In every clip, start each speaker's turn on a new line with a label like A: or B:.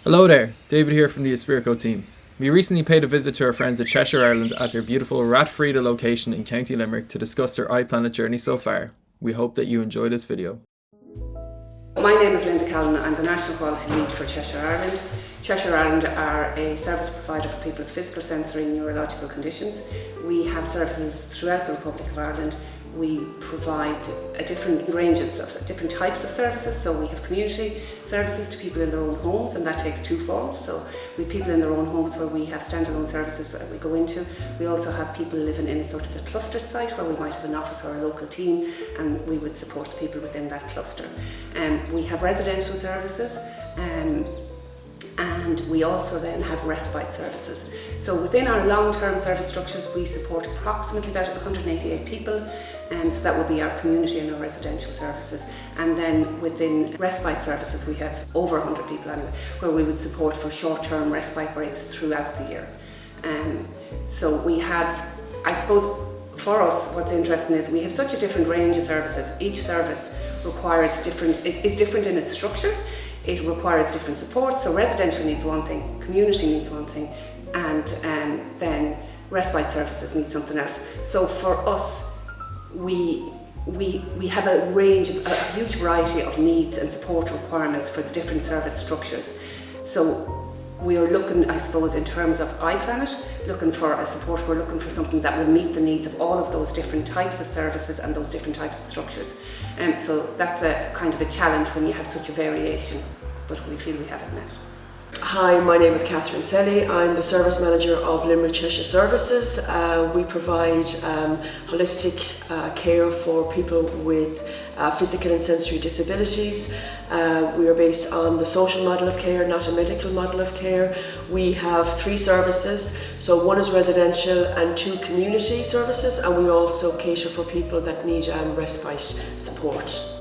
A: Hello there, David here from the Aspirico team. We recently paid a visit to our friends at Cheshire, Ireland at their beautiful Rathfrieda location in County Limerick to discuss their iplanit journey so far. We hope that you enjoy this video.
B: My name is Callan. I'm the National Quality Lead for Cheshire, Ireland. Cheshire, Ireland are a service provider for people with physical, sensory and neurological conditions. We have services throughout the Republic of Ireland. We provide different ranges of different types of services. So we have community services to people in their own homes, and that takes two forms. So we have people in their own homes where we have standalone services that we go into. We also have people living in sort of a clustered site where we might have an office or a local team, and we would support the people within that cluster. We have residential services. And we also then have respite services. So within our long-term service structures, we support approximately about 188 people, so that will be our community and our residential services. And then within respite services, we have over 100 people anyway, where we would support for short-term respite breaks throughout the year. So we have, I suppose, for us, what's interesting is we have such a different range of services. Each service requires is different in its structure. It requires different support, so residential needs one thing, community needs one thing, and then respite services need something else. So for us, we have a range, a huge variety of needs and support requirements for the different service structures. So we are looking, I suppose, in terms of iplanit, looking for a support, we're looking for something that will meet the needs of all of those different types of services and those different types of structures. So that's a kind of a challenge when you have such a variation, but we feel we have it met.
C: Hi, my name is Selley. I'm the Service Manager of Limerick Cheshire Services. We provide holistic care for people with physical and sensory disabilities. We are based on the social model of care, not a medical model of care. We have 3 services, so 1 is residential and 2 community services, and we also cater for people that need respite support.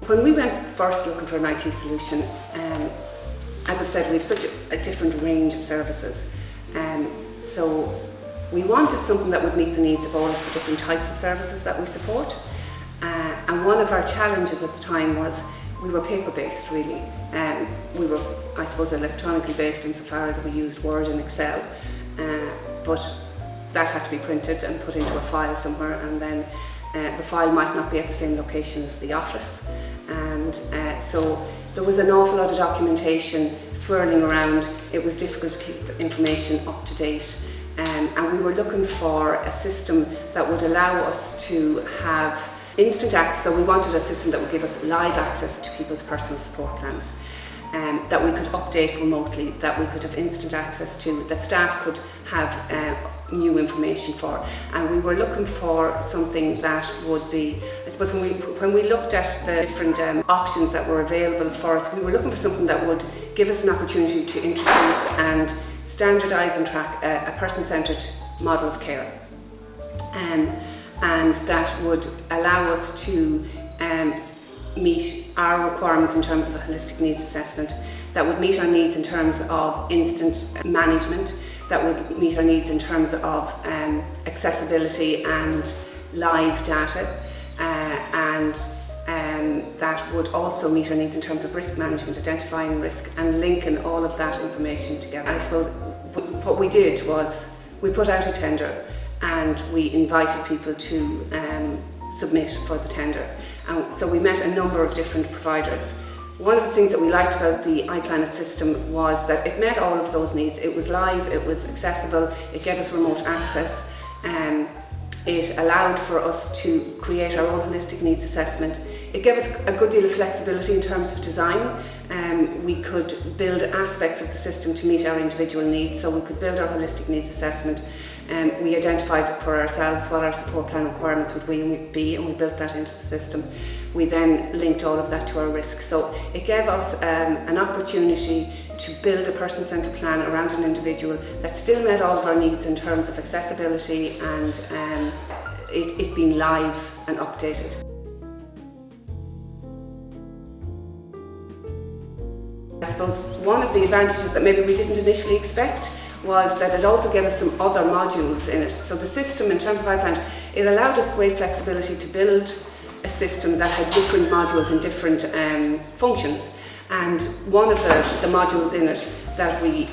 B: When we went first looking for an IT solution, as I've said, we have such a different range of services. So we wanted something that would meet the needs of all of the different types of services that we support. And one of our challenges at the time was we were paper-based, really. We were, I suppose, electronically based insofar as we used Word and Excel. But that had to be printed and put into a file somewhere, and then the file might not be at the same location as the office. And so there was an awful lot of documentation swirling around. It was difficult to keep information up to date. And we were looking for a system that would allow us to have instant access. So we wanted a system that would give us live access to people's personal support plans, that we could update remotely, that we could have instant access to, that staff could have new information for. And we were looking for something that would be, I suppose when we looked at the different options that were available for us, we were looking for something that would give us an opportunity to introduce and standardise and track a person-centred model of care. And that would allow us to meet our requirements in terms of a holistic needs assessment, that would meet our needs in terms of instant management, that would meet our needs in terms of accessibility and live data, and that would also meet our needs in terms of risk management, identifying risk and linking all of that information together. I suppose what we did was we put out a tender and we invited people to submit for the tender. And so we met a number of different providers. One of the things that we liked about the iplanit system was that it met all of those needs. It was live, it was accessible, it gave us remote access, it allowed for us to create our own holistic needs assessment. It gave us a good deal of flexibility in terms of design. We could build aspects of the system to meet our individual needs, so we could build our holistic needs assessment. We identified for ourselves what our support plan requirements would be, and we built that into the system. We then linked all of that to our risk. So it gave us an opportunity to build a person-centred plan around an individual that still met all of our needs in terms of accessibility and it being live and updated. I suppose one of the advantages that maybe we didn't initially expect was that it also gave us some other modules in it. So the system, in terms of iplanit, it allowed us great flexibility to build a system that had different modules and different functions. And one of the modules in it that we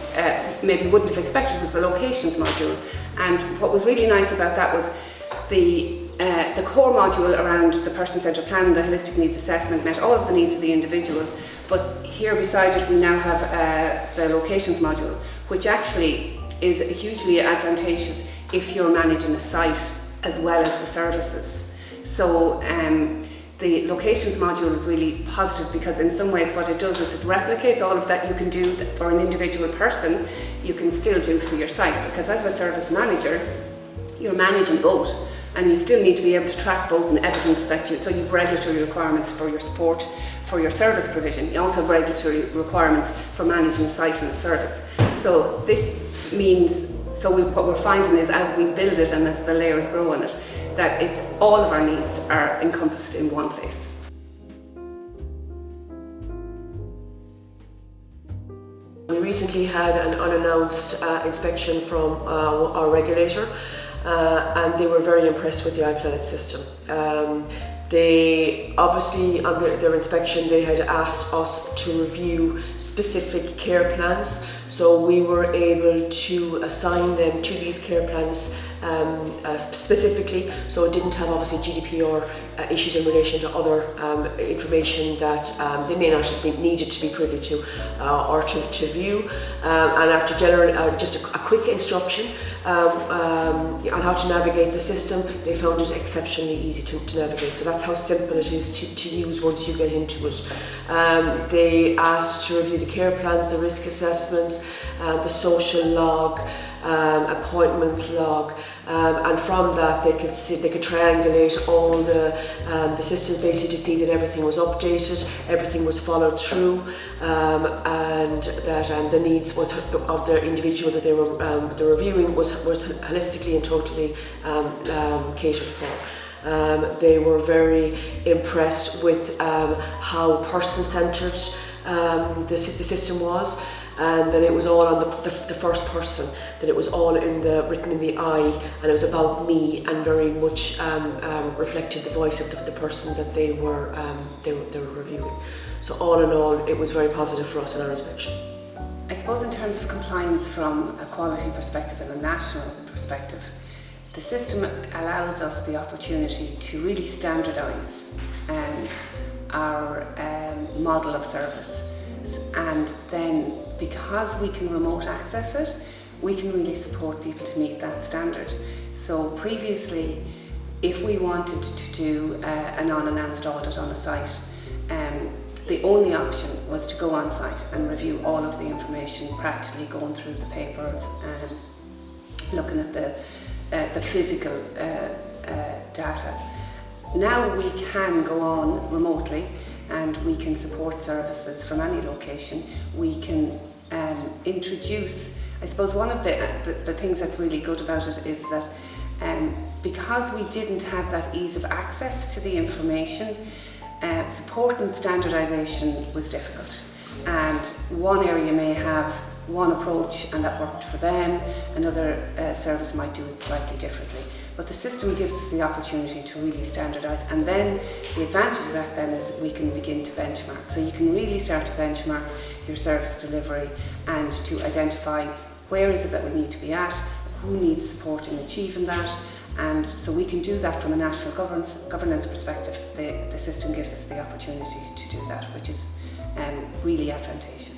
B: maybe wouldn't have expected was the locations module. And what was really nice about that was the core module around the person-centred plan and the holistic needs assessment met all of the needs of the individual. But here beside it we now have the locations module, which actually is hugely advantageous if you're managing a site as well as the services. So the locations module is really positive because in some ways what it does is it replicates all of that you can do for an individual person, you can still do for your site, because as a service manager you're managing both and you still need to be able to track both and evidence that so you've regulatory requirements for your support, for your service provision. You also have regulatory requirements for managing a site and a service. So this means, what we're finding is as we build it and as the layers grow on it, that it's all of our needs are encompassed in one place.
C: We recently had an unannounced inspection from our regulator, and they were very impressed with the iplanit system. They obviously, on their inspection, they had asked us to review specific care plans, so we were able to assign them to these care plans specifically, so it didn't have obviously GDPR issues in relation to other information that they may not have been needed to be privy to or to view. And after just a quick instruction on how to navigate the system, they found it exceptionally easy to navigate. So that's how simple it is to use once you get into it. They asked to review the care plans, the risk assessments, the social log, appointments log, and from that they could triangulate all the systems basically to see that everything was updated, everything was followed through, and that the needs of the individual that they were reviewing was holistically and totally catered for. They were very impressed with how person-centred the system was, and that it was all on the first person, that it was all written in the I, and it was about me, and very much reflected the voice of the person that they were reviewing. So all in all, it was very positive for us in our inspection.
B: I suppose in terms of compliance from a quality perspective and a national perspective, the system allows us the opportunity to really standardise our model of service, and then because we can remote access it, we can really support people to meet that standard. So previously, if we wanted to do an unannounced audit on a site, the only option was to go on site and review all of the information, practically going through the papers and looking at the physical data. Now we can go on remotely and we can support services from any location. We can introduce, I suppose one of the things that's really good about it is that because we didn't have that ease of access to the information, supporting standardisation was difficult. And one area may have one approach and that worked for them, another service might do it slightly differently. But the system gives us the opportunity to really standardise, and then the advantage of that then is we can begin to benchmark. So you can really start to benchmark your service delivery and to identify where is it that we need to be at, who needs support in achieving that, and so we can do that from a national governance perspective. The system gives us the opportunity to do that, which is really advantageous.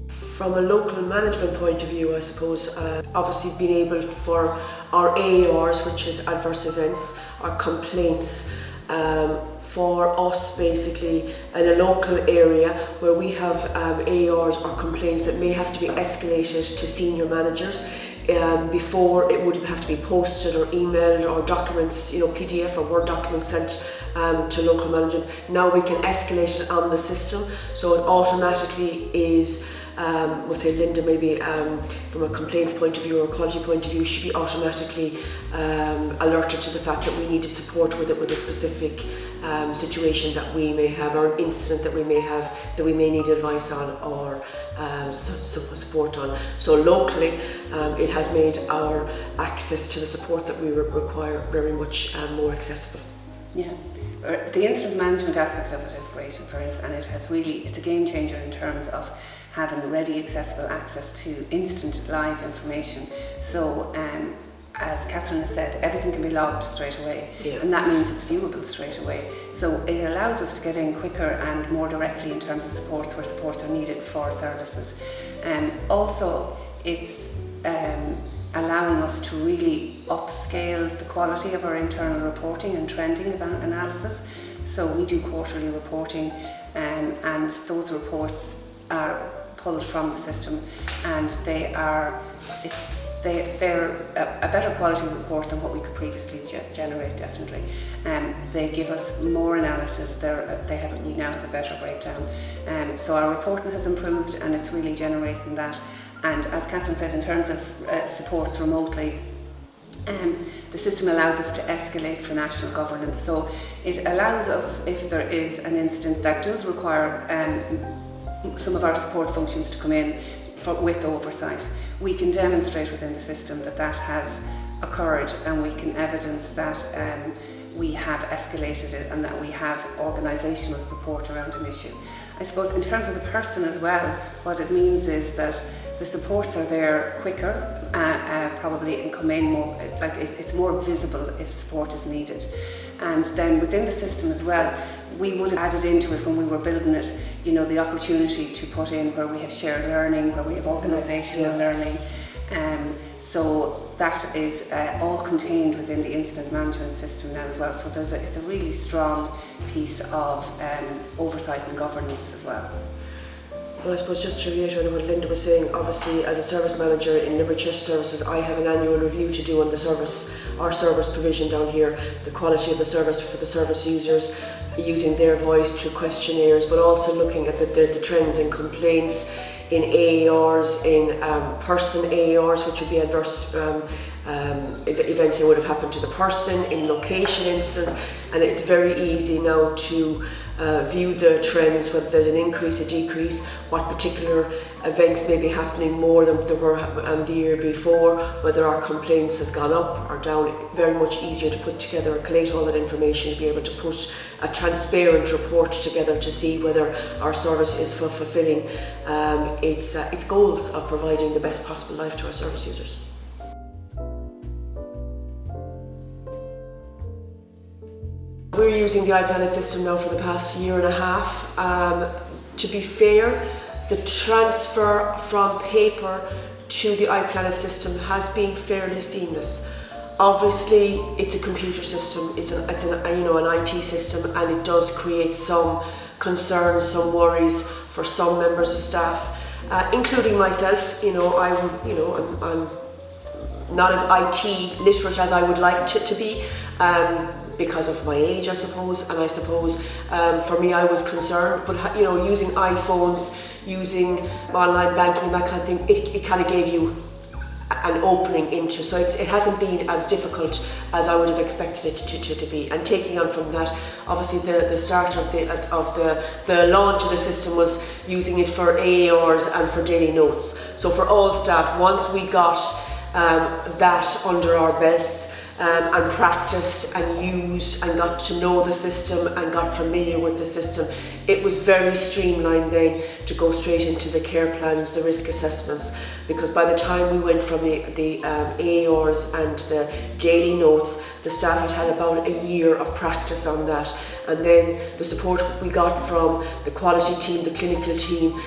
C: From a local management point of view, I suppose, obviously being able for our AARs, which is adverse events, our complaints, for us basically in a local area where we have AARs or complaints that may have to be escalated to senior managers before it would have to be posted or emailed, or documents, PDF or Word documents sent to local management. Now we can escalate it on the system, so it automatically is we'll say Linda maybe from a complaints point of view or a quality point of view should be automatically alerted to the fact that we need to support with a specific situation that we may have, or an incident that we may have, that we may need advice on or support on. So locally it has made our access to the support that we require very much more accessible.
B: Yeah, the incident management aspect of it is great in fairness, and it's a game changer in terms of having ready accessible access to instant live information. So as Catherine has said, everything can be logged straight away, and that means it's viewable straight away. So it allows us to get in quicker and more directly in terms of supports where supports are needed for services. Also, it's allowing us to really upscale the quality of our internal reporting and trending analysis. So we do quarterly reporting, and those reports are pulled from the system, and they're a better quality report than what we could previously generate, definitely. They give us more analysis. We now have a better breakdown. So our reporting has improved, and it's really generating that. And as Catherine said, in terms of supports remotely, the system allows us to escalate for national governance. So it allows us, if there is an incident that does require some of our support functions to come in with oversight, we can demonstrate within the system that has occurred, and we can evidence that we have escalated it and that we have organisational support around an issue. I suppose in terms of the person as well, what it means is that the supports are there quicker, probably, and come in more, like it's more visible if support is needed. And then within the system as well, we would have added into it when we were building it, the opportunity to put in where we have shared learning, where we have organisational learning. So that is all contained within the incident management system now as well. So it's a really strong piece of oversight and governance as well.
C: Well, I suppose just to reiterate on what Linda was saying, obviously as a service manager in Limerick Cheshire Services, I have an annual review to do on our service provision down here, the quality of the service for the service users, using their voice through questionnaires, but also looking at the trends in complaints, in AARs, in person AARs, which would be adverse events that would have happened to the person, in location incidents, and it's very easy now to view the trends, whether there's an increase or decrease, what particular events may be happening more than there were the year before, whether our complaints has gone up or down. Very much easier to put together and collate all that information to be able to put a transparent report together to see whether our service is fulfilling its goals of providing the best possible life to our service users. We're using the iplanit system now for the past year and a half. To be fair, the transfer from paper to the iplanit system has been fairly seamless. Obviously, it's a computer system, it's an IT system, and it does create some concerns, some worries for some members of staff, including myself. I'm not as IT literate as I would like to be. Because of my age, I suppose, and I suppose for me I was concerned, but using iPhones, using online banking and that kind of thing, it kind of gave you an opening into, so it hasn't been as difficult as I would have expected it to be. And taking on from that, obviously the start of the launch of the system was using it for AARs and for daily notes. So for all staff, once we got that under our belts, and practiced and used and got to know the system and got familiar with the system, it was very streamlined then to go straight into the care plans, the risk assessments, because by the time we went from the AARs and the daily notes, the staff had about a year of practice on that. And then the support we got from the quality team, the clinical team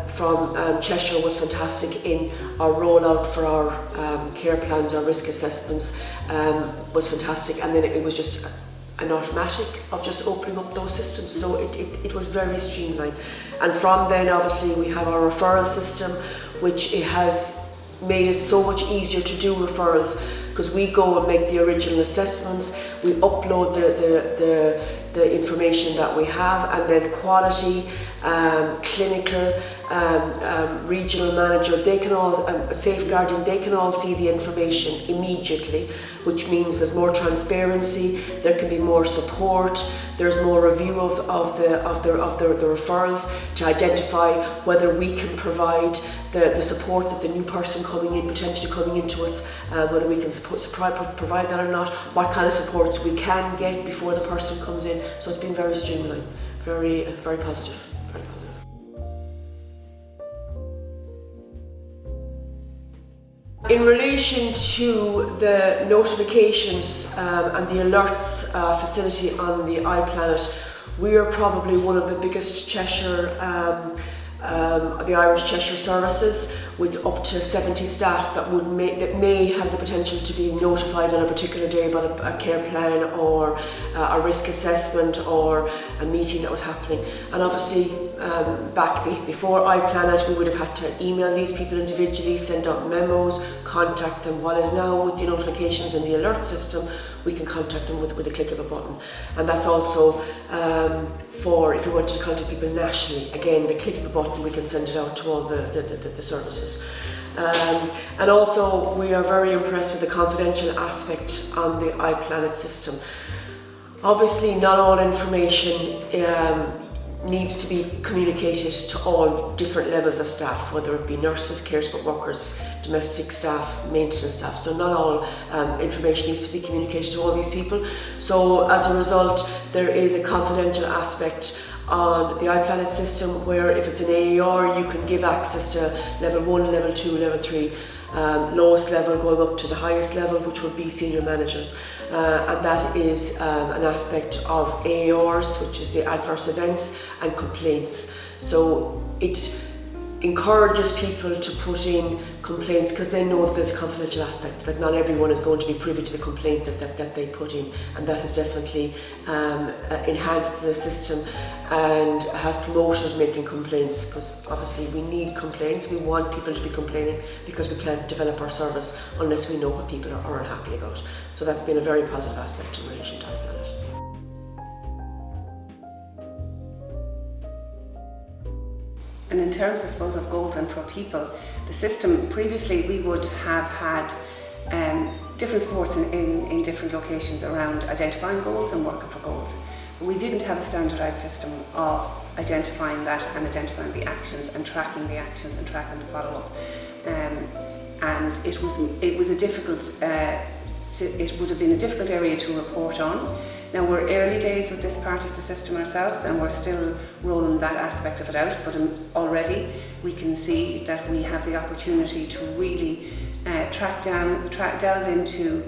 C: from Cheshire was fantastic in our rollout for our care plans, our risk assessments was fantastic. And then it was just an automatic of just opening up those systems. So it was very streamlined. And from then, obviously, we have our referral system, which it has made it so much easier to do referrals, because we go and make the original assessments, we upload the the information that we have, and then quality, clinical, regional manager, they can all, safeguarding, they can all see the information immediately, which means there's more transparency, there can be more support, there's more review of the referrals to identify whether we can provide the support that the new person potentially coming into us, whether we can provide that or not, what kind of supports we can get before the person comes in. So it's been very streamlined, very positive. In relation to the notifications and the alerts facility on the iplanit, we are probably one of the biggest Cheshire, the Irish Cheshire services, with up to 70 staff that may have the potential to be notified on a particular day about a care plan or a risk assessment or a meeting that was happening. And obviously back before iplanit, we would have had to email these people individually, send out memos, contact them. While is now with the notifications and the alert system, we can contact them with a click of a button. And that's also for if we want to contact people nationally. Again, the click of a button, we can send it out to all the services. And also, we are very impressed with the confidential aspect on the iplanit system. Obviously, not all information needs to be communicated to all different levels of staff, whether it be nurses, care support workers, domestic staff, maintenance staff. So not all information needs to be communicated to all these people. So as a result, there is a confidential aspect on the iplanit system where if it's an AER, you can give access to level 1, level 2, level 3. Lowest level going up to the highest level, which would be senior managers, and that is an aspect of AERs, which is the adverse events and complaints. So it encourages people to put in complaints because they know that there's a confidential aspect, that not everyone is going to be privy to the complaint that they put in, and that has definitely enhanced the system and has promoted making complaints, because obviously we need complaints. We want people to be complaining because we can't develop our service unless we know what people are unhappy about. So that's been a very positive aspect in relation to iplanit.
B: And in terms, I suppose, of goals and for people, the system, previously we would have had different supports in different locations around identifying goals and working for goals. But we didn't have a standardised system of identifying that and identifying the actions and tracking the actions and tracking the follow-up. And it was a difficult, it would have been a difficult area to report on. Now we're early days with this part of the system ourselves, and we're still rolling that aspect of it out, but already we can see that we have the opportunity to really delve into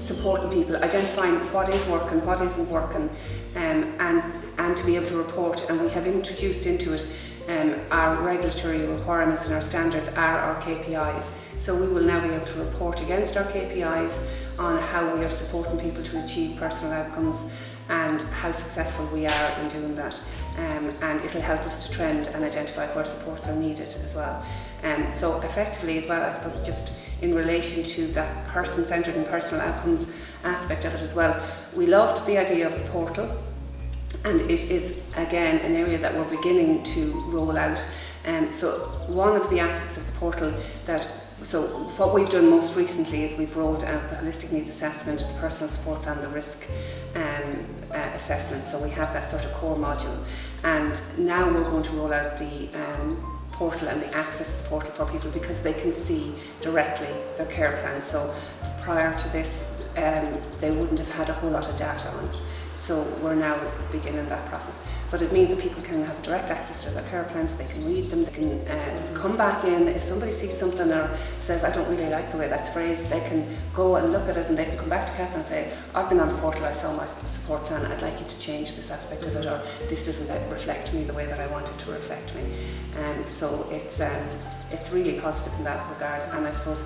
B: supporting people, identifying what is working, what isn't working, and to be able to report. And we have introduced into it our regulatory requirements and our standards are our KPIs. So we will now be able to report against our KPIs on how we are supporting people to achieve personal outcomes and how successful we are in doing that. And it'll help us to trend and identify where supports are needed as well. So effectively as well, I suppose, just in relation to that person-centred and personal outcomes aspect of it as well, we loved the idea of the portal, and it is again an area that we're beginning to roll out. So one of the aspects of the portal so what we've done most recently is we've rolled out the holistic needs assessment, the personal support plan, the risk assessment. So we have that sort of core module, and now we're going to roll out the portal and the access to the portal for people, because they can see directly their care plans. So prior to this, they wouldn't have had a whole lot of data on it. So we're now beginning that process. But it means that people can have direct access to their care plans, they can read them, they can come back in. If somebody sees something or says, I don't really like the way that's phrased, they can go and look at it, and they can come back to Catherine and say, I've been on the portal, I saw my support plan, I'd like you to change this aspect of it, or this doesn't reflect me the way that I want it to reflect me. So it's really positive in that regard, and I suppose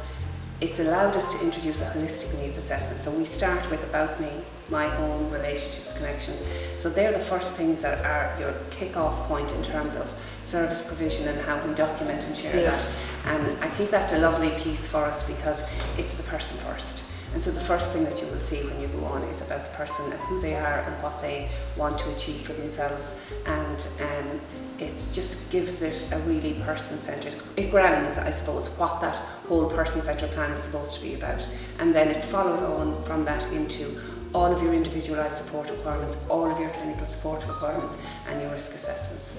B: it's allowed us to introduce a holistic needs assessment. So we start with about me, my home, relationships, connections. So they're the first things that are your kick-off point in terms of service provision and how we document and share that. And I think that's a lovely piece for us, because it's the person first. And so the first thing that you will see when you go on is about the person and who they are and what they want to achieve for themselves, and it just gives it a really person-centred, it grounds, I suppose, what that whole person-centred plan is supposed to be about, and then it follows on from that into all of your individualised support requirements, all of your clinical support requirements and your risk assessments.